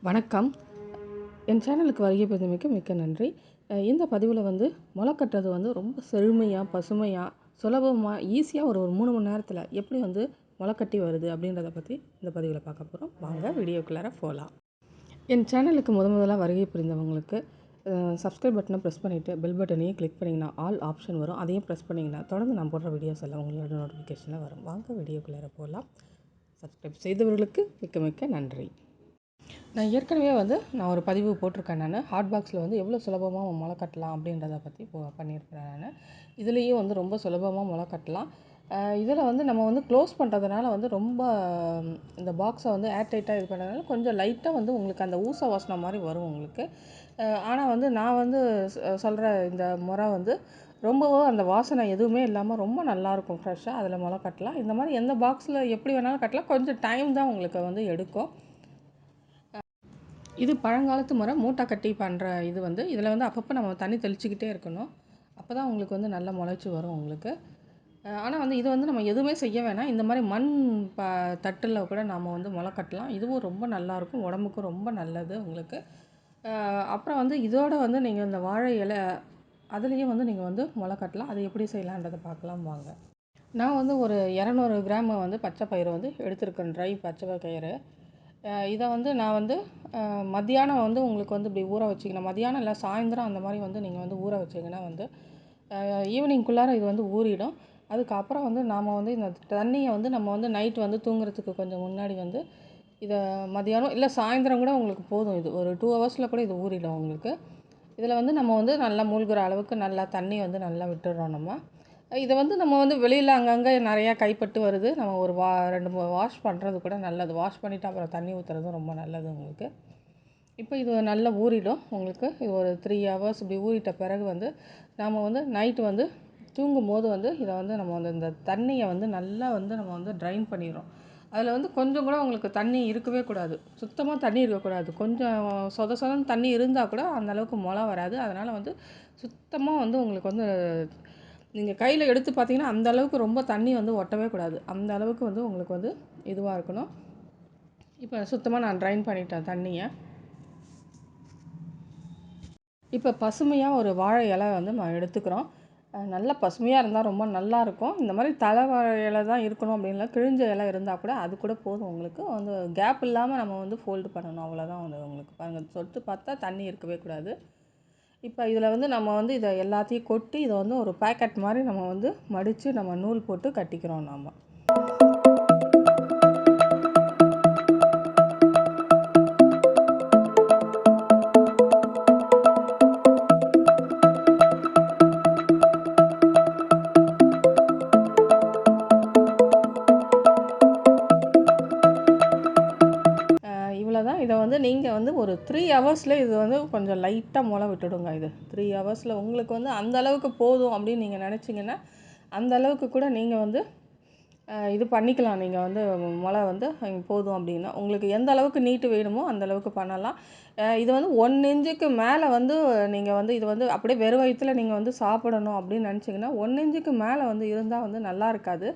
வணக்கம். என் சேனலுக்கு வருகை புரிந்தமைக்கு மிக்க நன்றி. இந்த பதிவில் முளை கட்டுறது ரொம்ப செழுமையாக, பசுமையாக, சுலபமாக, ஈஸியாக ஒரு 3 மணி நேரத்தில் எப்படி முளை கட்டி வருது அப்படின்றத பற்றி இந்த பதிவில் பார்க்க போகிறோம். வாங்க வீடியோக்குள்ளார போகலாம். என் சேனலுக்கு முதலாக வருகை புரிந்தவங்களுக்கு சப்ஸ்கிரைப் பட்டனை ப்ரெஸ் பண்ணிவிட்டு பெல் பட்டனையும் கிளிக் பண்ணிங்கன்னா ஆல் ஆப்ஷன் வரும். அதையும் ப்ரெஸ் பண்ணிங்கன்னா தொடர்ந்து நான் போடுற வீடியோஸ் எல்லாம் உங்களோட நோட்டிஃபிகேஷனில் வரும். வாங்க வீடியோக்குள்ளார போகலாம். சப்ஸ்கிரைப் செய்தவர்களுக்கு மிக்க நன்றி. நான் ஏற்கனவே நான் ஒரு பதிவு போட்டிருக்கேன். நான் ஹாட் பாக்ஸில் எவ்வளோ சுலபமாக முளை கட்டலாம் அப்படின்றத பற்றி பண்ணியிருக்கிறேன். நான் இதுலேயும் ரொம்ப சுலபமாக முளை கட்டலாம். இதில் நம்ம க்ளோஸ் பண்ணுறதுனால ரொம்ப இந்த பாக்ஸை ஏர் டைட்டாக இது பண்ணுறதுனால கொஞ்சம் லைட்டாக உங்களுக்கு அந்த ஊச வாசனை மாதிரி வரும் உங்களுக்கு. ஆனால் நான் சொல்கிற இந்த முறை ரொம்பவும் அந்த வாசனை எதுவுமே இல்லாமல் ரொம்ப நல்லாயிருக்கும். ஃப்ரெஷ்ஷாக அதில் முளை கட்டலாம். இந்த மாதிரி எந்த பாக்ஸில் எப்படி வேணாலும் கட்டலாம். கொஞ்சம் டைம் தான் உங்களுக்கு எடுக்கும். இது பழங்காலத்து முறை மூட்டை கட்டி பண்ணுற இது இதில் அப்பப்போ நம்ம தண்ணி தெளிச்சிக்கிட்டே இருக்கணும். அப்போ தான் உங்களுக்கு நல்லா முளைச்சி வரும் உங்களுக்கு. ஆனால் இது நம்ம எதுவுமே செய்ய வேணாம். இந்த மாதிரி மண் தட்டில் கூட நாம் முளை கட்டலாம். இதுவும் ரொம்ப நல்லாயிருக்கும், உடம்புக்கும் ரொம்ப நல்லது உங்களுக்கு. அப்புறம் இதோட நீங்கள் இந்த வாழை இலை அதுலேயும் நீங்கள் முளை கட்டலாம். அது எப்படி செய்யலான்றதை பார்க்கலாம் வாங்க. நான் ஒரு 200 கிராம் பச்சை பயிறு எடுத்துருக்கேன். ட்ரை பச்சை பயிறு. இதை நான் மத்தியானம் உங்களுக்கு இப்படி ஊற வச்சிங்கன்னா, மத்தியானம் இல்லை சாயந்தரம் அந்த மாதிரி நீங்கள் ஊற வச்சிங்கன்னா ஈவினிங்குள்ளார இது ஊறிடும். அதுக்கப்புறம் நாம் இந்த தண்ணியை நம்ம நைட்டு தூங்குறதுக்கு கொஞ்சம் முன்னாடி இதை மத்தியானம் இல்லை சாயந்தரம் கூட உங்களுக்கு போதும். இது ஒரு 2 ஹவர்ஸில் கூட இது ஊறிடும் உங்களுக்கு. இதில் நம்ம நல்லா மூழ்கிற அளவுக்கு நல்லா தண்ணி நல்லா விட்டுடுறோம் நம்ம. இதை நம்ம வெளியில் அங்கங்கே நிறையா கைப்பட்டு வருது. நம்ம ஒரு 2 வாஷ் பண்ணுறது கூட நல்லது. வாஷ் பண்ணிவிட்டு அப்புறம் தண்ணி ஊற்றுறதும் ரொம்ப நல்லது உங்களுக்கு. இப்போ இது நல்லா ஊறிடும் உங்களுக்கு. இது ஒரு 3 ஹவர்ஸ் இப்படி ஊறிட்ட பிறகு நாம் நைட்டு தூங்கும்போது இதை நம்ம இந்த தண்ணியை நல்லா நம்ம ட்ரைன் பண்ணிடுறோம். அதில் கொஞ்சம் கூட உங்களுக்கு தண்ணி இருக்கவே கூடாது. சுத்தமாக தண்ணி இருக்கக்கூடாது. கொஞ்சம் சொதன்னு தண்ணி இருந்தால் கூட அந்தளவுக்கு முளை வராது. அதனால் சுத்தமாக உங்களுக்கு நீங்கள் கையில் எடுத்து பார்த்தீங்கன்னா அந்தளவுக்கு ரொம்ப தண்ணி ஒட்டவே கூடாது. அந்த அளவுக்கு உங்களுக்கு இதுவாக இருக்கணும். இப்போ சுத்தமாக நான் ட்ரைன் பண்ணிட்டேன் தண்ணியை. இப்போ பசுமையாக ஒரு வாழை இலை நம்ம எடுத்துக்கிறோம். நல்லா பசுமையாக இருந்தால் ரொம்ப நல்லாயிருக்கும். இந்த மாதிரி தலை வாழை இலை தான் இருக்கணும் அப்படின்ல, கிழிஞ்ச இலை இருந்தால் கூட அது கூட போதும் உங்களுக்கு. கேப் இல்லாமல் நம்ம ஃபோல்டு பண்ணணும், அவ்வளோதான் உங்களுக்கு. பாருங்கள், தொட்டு பார்த்தா தண்ணி இருக்கவே கூடாது. இப்போ இதில் நம்ம இதை எல்லாத்தையும் கொட்டி இதை ஒரு பேக்கெட் மாதிரி நம்ம மடித்து நம்ம நூல் போட்டு கட்டிக்கிறோம் நாம். இவ்வளோதான். இதை நீங்கள் ஒரு 3 ஹவர்ஸில் இது கொஞ்சம் லைட்டாக முளை விட்டுடுங்க. இது 3 ஹவர்ஸில் உங்களுக்கு அந்த அளவுக்கு போதும் அப்படின்னு நீங்கள் நினச்சிங்கன்னா அந்த அளவுக்கு கூட நீங்கள் இது பண்ணிக்கலாம். நீங்கள் முளை போதும் அப்படின்னா உங்களுக்கு எந்த அளவுக்கு நீட்டு வேணுமோ அந்த அளவுக்கு பண்ணலாம். இது 1 இன்ச்சுக்கு மேலே நீங்கள் இது அப்படியே வெறும் வயிற்றில் நீங்கள் சாப்பிடணும் அப்படின்னு நினச்சிங்கன்னா 1 இன்ச்சுக்கு மேலே இருந்தால் நல்லா இருக்காது.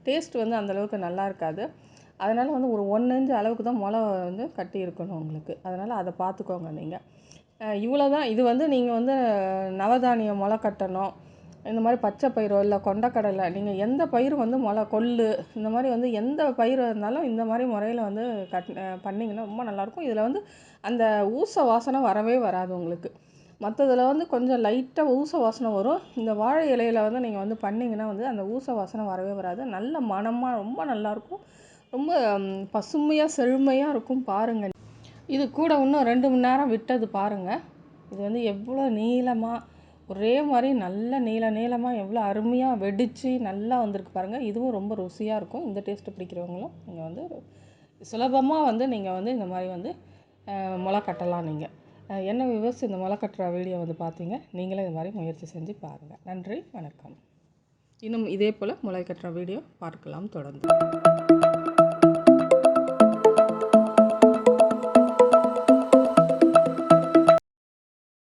டேஸ்ட் அந்தளவுக்கு நல்லா இருக்காது. அதனால் ஒரு 1 இன்ச் அளவுக்கு தான் முளை கட்டி இருக்கணும் உங்களுக்கு. அதனால் அதை பார்த்துக்கோங்க நீங்கள். இவ்வளோ தான். இது நீங்கள் நவதானிய முளை கட்டணும், இந்த மாதிரி பச்சை பயிரோ இல்லை கொண்டக்கடலை, நீங்கள் எந்த பயிரும் முளை கொள்ளு இந்த மாதிரி எந்த பயிர் இருந்தாலும் இந்த மாதிரி முறையில் பண்ணிங்கன்னா ரொம்ப நல்லாயிருக்கும். இதில் அந்த ஊச வாசனை வரவே வராது உங்களுக்கு. மற்றதில் கொஞ்சம் லைட்டாக ஊச வாசனை வரும். இந்த வாழை இலையில் நீங்கள் பண்ணிங்கன்னா அந்த ஊச வாசனை வரவே வராது. நல்ல மணமாக ரொம்ப நல்லாயிருக்கும். ரொம்ப பசுமையாக செழுமையாக இருக்கும். பாருங்கள், இது கூட இன்னும் 2 மணி நேரம் விட்டது பாருங்கள். இது எவ்வளோ நீளமாக ஒரே மாதிரி நல்ல நீளமாக எவ்வளோ அருமையாக வெடித்து நல்லா வந்திருக்கு பாருங்கள். இதுவும் ரொம்ப ருசியாக இருக்கும். இந்த டேஸ்ட்டு பிடிக்கிறவங்களும் நீங்கள் சுலபமாக நீங்கள் இந்த மாதிரி முளை கட்டலாம். நீங்கள் என்ன விவசாயம் இந்த முளை கட்டுற வீடியோ பார்த்தீங்க. நீங்களே இது மாதிரி முயற்சி செஞ்சு பாருங்கள். நன்றி, வணக்கம். இன்னும் இதே போல் முளை கட்டுற வீடியோ பார்க்கலாம் தொடர்ந்து.